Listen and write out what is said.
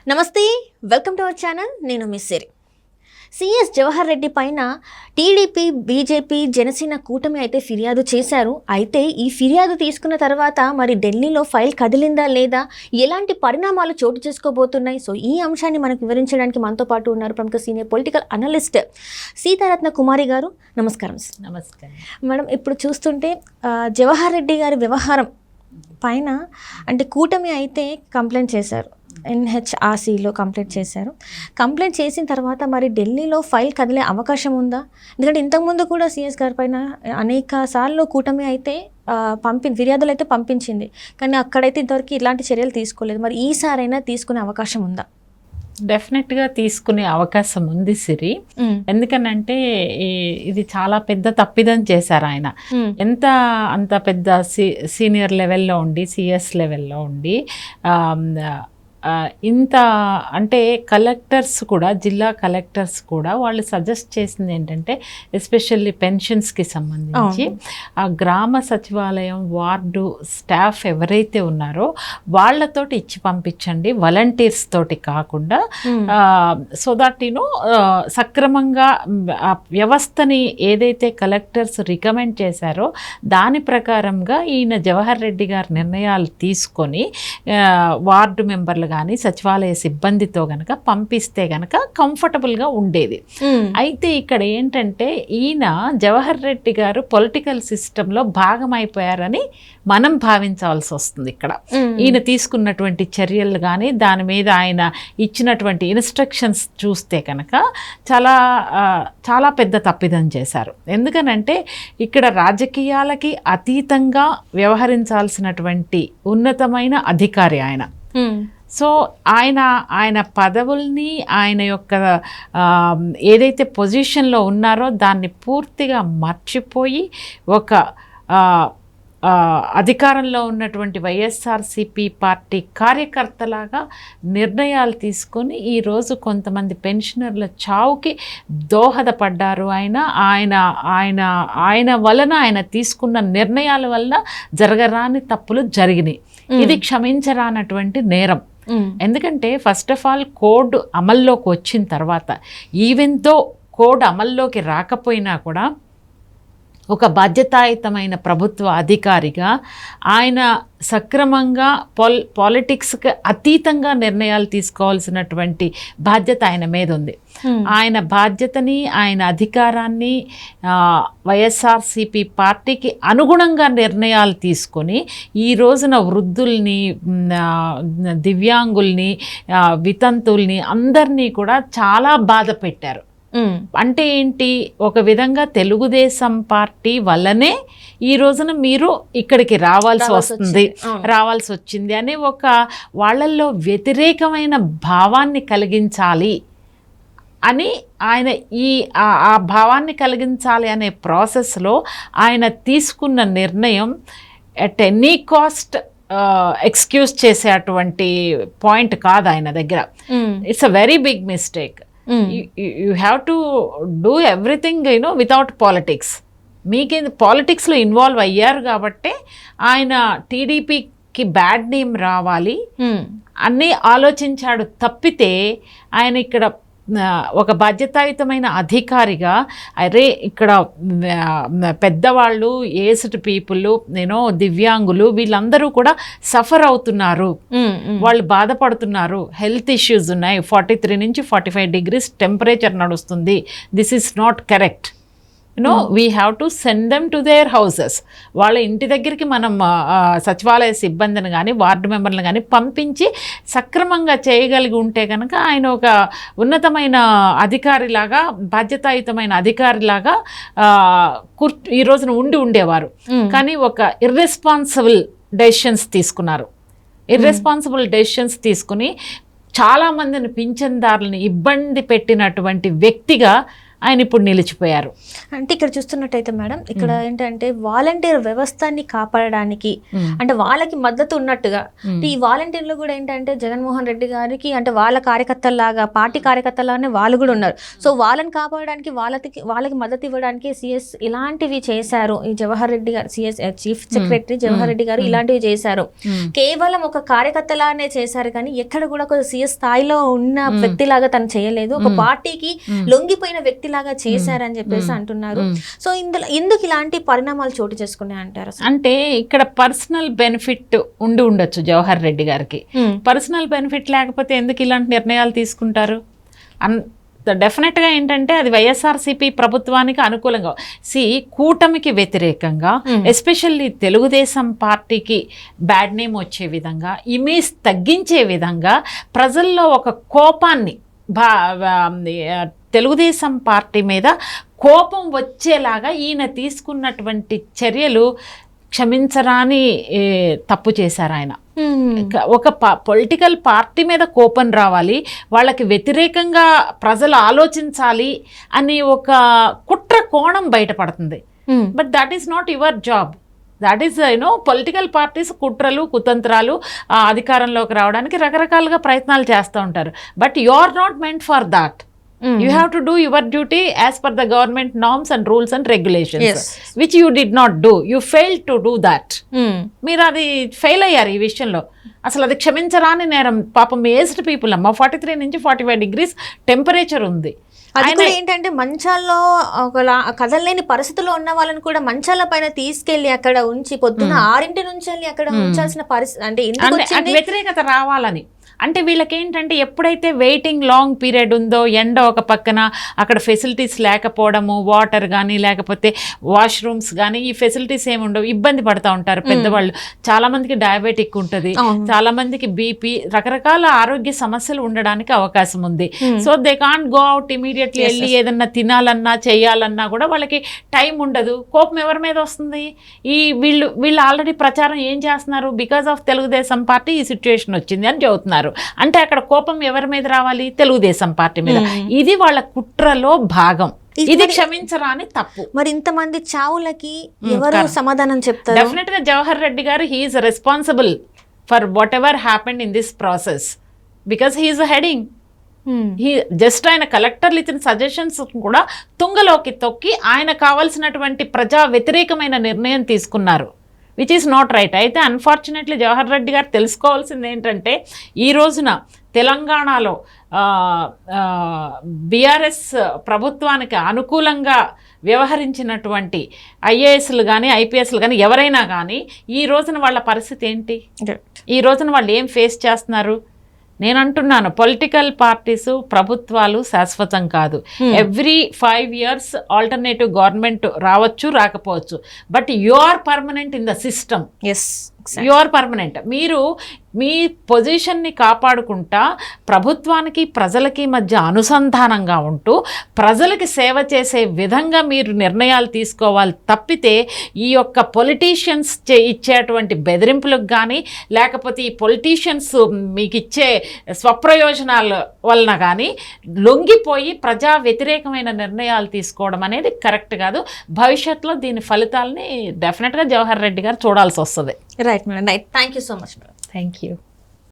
నమస్తే, welcome to our channel. నేను miss సిరి. CS Jawahar Reddy పైన టీడీపీ, బీజేపీ, జనసేన కూటమి అయితే ఫిర్యాదు చేశారు. అయితే ఈ ఫిర్యాదు తీసుకున్న తర్వాత మరి ఢిల్లీలో ఫైల్ కదిలిందా లేదా, ఎలాంటి పరిణామాలు చోటు చేసుకోబోతున్నాయి? సో ఈ అంశాన్ని మనకు వివరించడానికి మనతో పాటు ఉన్నారు ప్రముఖ సీనియర్ పొలిటికల్ అనలిస్ట్ సీతారత్న కుమారి గారు. నమస్కారం. నమస్కారం మేడం, ఇప్పుడు చూస్తుంటే జవహర్ రెడ్డి గారి వ్యవహారం పైన అంటే కూటమి అయితే కంప్లైంట్ చేశారు, ఎన్హెచ్ఆర్సీలో కంప్లైంట్ చేశారు. కంప్లైంట్ చేసిన తర్వాత మరి ఢిల్లీలో ఫైల్ కదిలే అవకాశం ఉందా? ఎందుకంటే ఇంతకుముందు కూడా సిఎస్ గారి పైన అనేక సార్లు కూటమి అయితే ఫిర్యాదులు అయితే పంపించింది, కానీ అక్కడైతే ఇంతవరకు ఇలాంటి చర్యలు తీసుకోలేదు. మరి ఈసారైనా తీసుకునే అవకాశం ఉందా? డెఫినెట్గా తీసుకునే అవకాశం ఉంది సిరి. ఎందుకనంటే ఇది చాలా పెద్ద తప్పిదం చేశారు ఆయన. అంత పెద్ద సీనియర్ లెవెల్లో ఉండి, సిఎస్ లెవెల్లో ఉండి ఇంత అంటే కలెక్టర్స్ కూడా, జిల్లా కలెక్టర్స్ కూడా వాళ్ళు సజెస్ట్ చేసింది ఏంటంటే ఎస్పెషల్లీ పెన్షన్స్కి సంబంధించి ఆ గ్రామ సచివాలయం వార్డు స్టాఫ్ ఎవరైతే ఉన్నారో వాళ్ళతోటి ఇచ్చి పంపించండి, వాలంటీర్స్ తోటి కాకుండా, సో దట్ సక్రమంగా ఆ వ్యవస్థని ఏదైతే కలెక్టర్స్ రికమెండ్ చేశారో దాని ప్రకారంగా ఈయన జవహర్ రెడ్డి గారి నిర్ణయాలు తీసుకొని వార్డు మెంబర్లు కానీ సచివాలయ సిబ్బందితో గనక పంపిస్తే గనక కంఫర్టబుల్గా ఉండేది. అయితే ఇక్కడ ఏంటంటే ఈయన జవహర్ రెడ్డి గారు పొలిటికల్ సిస్టంలో భాగమైపోయారని మనం భావించాల్సి వస్తుంది. ఇక్కడ ఈయన తీసుకున్నటువంటి చర్యలు కానీ దాని మీద ఆయన ఇచ్చినటువంటి ఇన్స్ట్రక్షన్స్ చూస్తే కనుక చాలా పెద్ద తప్పిదం చేశారు. ఎందుకనంటే ఇక్కడ రాజకీయాలకి అతీతంగా వ్యవహరించాల్సినటువంటి ఉన్నతమైన అధికారి ఆయన. సో ఆయన పదవుల్ని, ఆయన యొక్క ఏదైతే పొజిషన్లో ఉన్నారో దాన్ని పూర్తిగా మర్చిపోయి ఒక అధికారంలో ఉన్నటువంటి వైఎస్ఆర్సీపీ పార్టీ కార్యకర్తలాగా నిర్ణయాలు తీసుకొని ఈరోజు కొంతమంది పెన్షనర్ల చావుకి దోహదపడ్డారు. ఆయన వలన, ఆయన తీసుకున్న నిర్ణయాల వలన జరగరాని తప్పులు జరిగినాయి. ఇది క్షమించరానటువంటి నేరం. ఎందుకంటే ఫస్ట్ ఆఫ్ ఆల్ కోడ్ అమల్లోకి వచ్చిన తర్వాత, ఈవెన్ దో కోడ్ అమల్లోకి రాకపోయినా కూడా ఒక బాధ్యతాయుతమైన ప్రభుత్వ అధికారిగా ఆయన సక్రమంగా పాలిటిక్స్కి అతీతంగా నిర్ణయాలు తీసుకోవాల్సినటువంటి బాధ్యత ఆయన మీద ఉంది. ఆయన బాధ్యతని, ఆయన అధికారాన్ని వైఎస్ఆర్సీపీ పార్టీకి అనుగుణంగా నిర్ణయాలు తీసుకొని ఈ రోజున వృద్ధుల్ని, దివ్యాంగుల్ని, వితంతుల్ని అందరినీ కూడా చాలా బాధ పెట్టారు. అంటే ఏంటి, ఒక విధంగా తెలుగుదేశం పార్టీ వల్లనే ఈ రోజున మీరు ఇక్కడికి రావాల్సి వచ్చింది అనే ఒక వాళ్ళల్లో వ్యతిరేకమైన భావాన్ని కలిగించాలి అని ఆయన ఆ భావాన్ని కలిగించాలి అనే ప్రాసెస్లో ఆయన తీసుకున్న నిర్ణయం ఎట్ ఎనీ కాస్ట్ ఎక్స్క్యూజ్ చేసేటువంటి పాయింట్ కాదు ఆయన దగ్గర. It's a very big mistake. You have to do everything without politics. మీకేంది, పాలిటిక్స్లో ఇన్వాల్వ్ అయ్యారు కాబట్టి ఆయన టీడీపీకి బ్యాడ్ నేమ్ రావాలి అన్నీ ఆలోచించాడు తప్పితే, ఆయన ఇక్కడ ఒక బాధ్యతాయుతమైన అధికారిగా అరే ఇక్కడ పెద్దవాళ్ళు, ఏజ్డ్ పీపుల్, దివ్యాంగులు వీళ్ళందరూ కూడా సఫర్ అవుతున్నారు, వాళ్ళు బాధపడుతున్నారు, హెల్త్ ఇష్యూస్ ఉన్నాయి, 43 నుంచి 45 degrees టెంపరేచర్ నడుస్తుంది, this is not correct. We have to send them to their houses. వాళ్ళ ఇంటి దగ్గరికి మనం సచివాలయ సిబ్బందిని కానీ వార్డు మెంబర్లను కానీ పంపించి సక్రమంగా చేయగలిగి ఉంటే కనుక ఆయన ఒక ఉన్నతమైన అధికారిలాగా, బాధ్యతాయుతమైన అధికారిలాగా ఈ రోజున ఉండేవారు. కానీ ఒక ఇర్రెస్పాన్సిబుల్ డెసిషన్స్ తీసుకున్నారు. ఇర్రెస్పాన్సిబుల్ డెసిషన్స్ తీసుకుని చాలామందిని పింఛన్దారులను ఇబ్బంది పెట్టినటువంటి వ్యక్తిగా ఆయన ఇప్పుడు నిలిచిపోయారు. అంటే ఇక్కడ చూస్తున్నట్టయితే మేడం, ఇక్కడ ఏంటంటే వాలంటీర్ వ్యవస్థని కాపాడడానికి అంటే వాళ్ళకి మద్దతు ఉన్నట్టుగా ఈ వాలంటీర్లు కూడా ఏంటంటే జగన్మోహన్ రెడ్డి గారికి అంటే వాళ్ళ కార్యకర్తలాగా పార్టీ కార్యకర్తలానే వాళ్ళు కూడా ఉన్నారు. సో వాళ్ళని కాపాడడానికి వాళ్ళకి మద్దతు ఇవ్వడానికి సిఎస్ ఇలాంటివి చేశారు. ఈ జవహర్ రెడ్డి గారు CS chief secretary Jawahar Reddy గారు ఇలాంటివి చేశారు. కేవలం ఒక కార్యకర్తలానే చేశారు కానీ ఎక్కడ కూడా ఒక సిఎస్ స్థాయిలో ఉన్న వ్యక్తిలాగా తను చేయలేదు. ఒక పార్టీకి లొంగిపోయిన వ్యక్తిలాగా చేశారని చెప్పేసి అంటున్నారు. సో ఇందులో ఎందుకు ఇలాంటి పరిణామాలు చోటు చేసుకున్నాయి అంటారు? అంటే ఇక్కడ పర్సనల్ బెనిఫిట్ ఉండొచ్చు జవహర్ రెడ్డి గారికి. పర్సనల్ బెనిఫిట్ లేకపోతే ఎందుకు ఇలాంటి నిర్ణయాలు తీసుకుంటారు? డెఫినెట్గా ఏంటంటే అది వైఎస్ఆర్సీపీ ప్రభుత్వానికి అనుకూలంగా కూటమికి వ్యతిరేకంగా ఎస్పెషల్లీ తెలుగుదేశం పార్టీకి బ్యాడ్ నేమ్ వచ్చే విధంగా, ఇమేజ్ తగ్గించే విధంగా ప్రజల్లో ఒక కోపాన్ని తెలుగుదేశం పార్టీ మీద కోపం వచ్చేలాగా ఈయన తీసుకున్నటువంటి చర్యలు క్షమించరాని తప్పు చేశారు ఆయన. ఒక పొలిటికల్ పార్టీ మీద కోపం రావాలి, వాళ్ళకి వ్యతిరేకంగా ప్రజలు ఆలోచించాలి అని ఒక కుట్ర కోణం బయటపడుతుంది. But that is not your job. That is political parties కుట్రలు కుతంత్రాలు అధికారంలోకి రావడానికి రకరకాలుగా ప్రయత్నాలు చేస్తూ ఉంటారు. But you are not meant for that. You have to do your duty as per the government norms and rules and regulations, which you did not do. You failed to do that. మీరు అది fail అయ్యారు ఈ విషయంలో. అసలు అది క్షమించరాని నేరం. పాపం ఏజ్డ్ పీపుల్ అమ్మ, 43 నుంచి 45 degrees టెంపరేచర్ ఉంది. అది కూడా ఏంటంటే మంచాల్లో కదలలేని పరిస్థితుల్లో ఉన్న వాళ్ళని కూడా మంచాల పైన తీసుకెళ్లి అక్కడ ఉంచి పొద్దున్న 6 నుంచి వెళ్ళి అక్కడ ఉంచాల్సిన పరిస్థితి అంటే వ్యతిరేకత రావాలని. అంటే వీళ్ళకి ఏంటంటే ఎప్పుడైతే వెయిటింగ్ లాంగ్ పీరియడ్ ఉందో, ఎండ ఒక పక్కన, అక్కడ ఫెసిలిటీస్ లేకపోవడము, వాటర్ కానీ లేకపోతే వాష్రూమ్స్ కానీ ఈ ఫెసిలిటీస్ ఏమి ఉండవు, ఇబ్బంది పడుతూ ఉంటారు పెద్దవాళ్ళు. చాలామందికి డయాబెటిక్ ఉంటుంది, చాలామందికి బీపీ, రకరకాల ఆరోగ్య సమస్యలు ఉండడానికి అవకాశం ఉంది. So they can't go out immediately. వెళ్ళి ఏదన్నా తినాలన్నా చేయాలన్నా కూడా వాళ్ళకి టైం ఉండదు. కోపం ఎవరి మీద వస్తుంది? వీళ్ళు ఆల్రెడీ ప్రచారం ఏం చేస్తున్నారు? బికాస్ ఆఫ్ తెలుగుదేశం పార్టీ ఈ సిచ్యువేషన్ వచ్చింది అని చెబుతున్నారు. అంటే అక్కడ కోపం ఎవరి మీద రావాలి? తెలుగుదేశం పార్టీ మీద. ఇది వాళ్ళ కుట్రలో భాగం. ఇది క్షమించరాని తప్పు. మరి ఇంతమంది చావులకి ఎవరు సమాధానం చెప్తారు? డెఫినెట్ గా Jawahar Reddy garu he is responsible for whatever happened in this process because he is heading. Just ఆయన కలెక్టర్లు ఇచ్చిన సజెషన్స్ కూడా తుంగలోకి తొక్కి ఆయన కావాల్సినటువంటి ప్రజా వ్యతిరేకమైన నిర్ణయం తీసుకున్నారు, విచ్ ఈస్ నాట్ రైట్. అయితే అన్ఫార్చునేట్లీ జవహర్ రెడ్డి గారు తెలుసుకోవాల్సింది ఏంటంటే ఈ రోజున తెలంగాణలో బీఆర్ఎస్ ప్రభుత్వానికి అనుకూలంగా వ్యవహరించినటువంటి ఐఏఎస్లు కానీ ఐపీఎస్లు కానీ ఎవరైనా కానీ ఈ రోజున వాళ్ళ పరిస్థితి ఏంటి? ఈ రోజున వాళ్ళు ఏం ఫేస్ చేస్తున్నారు? నేను అంటున్నాను, పొలిటికల్ పార్టీస్ ప్రభుత్వాలు శాశ్వతం కాదు. ఎవ్రీ 5 years ఆల్టర్నేటివ్ గవర్నమెంట్ రావచ్చు, రాకపోవచ్చు. But you are permanent in the system. You are permanent. మీరు మీ పొజిషన్ని కాపాడుకుంటా ప్రభుత్వానికి ప్రజలకి మధ్య అనుసంధానంగా ఉంటూ ప్రజలకి సేవ చేసే విధంగా మీరు నిర్ణయాలు తీసుకోవాలి తప్పితే ఈ యొక్క పొలిటీషియన్స్ ఇచ్చేటువంటి బెదిరింపులకు కానీ లేకపోతే ఈ పొలిటీషియన్స్ మీకు ఇచ్చే స్వప్రయోజనాల వలన కానీ లొంగిపోయి ప్రజా వ్యతిరేకమైన నిర్ణయాలు తీసుకోవడం అనేది కరెక్ట్ కాదు. భవిష్యత్తులో దీని ఫలితాలని డెఫినెట్గా జవహర్ రెడ్డి గారు చూడాల్సి వస్తుంది. Right madam, right. Thank you so much madam. Thank you.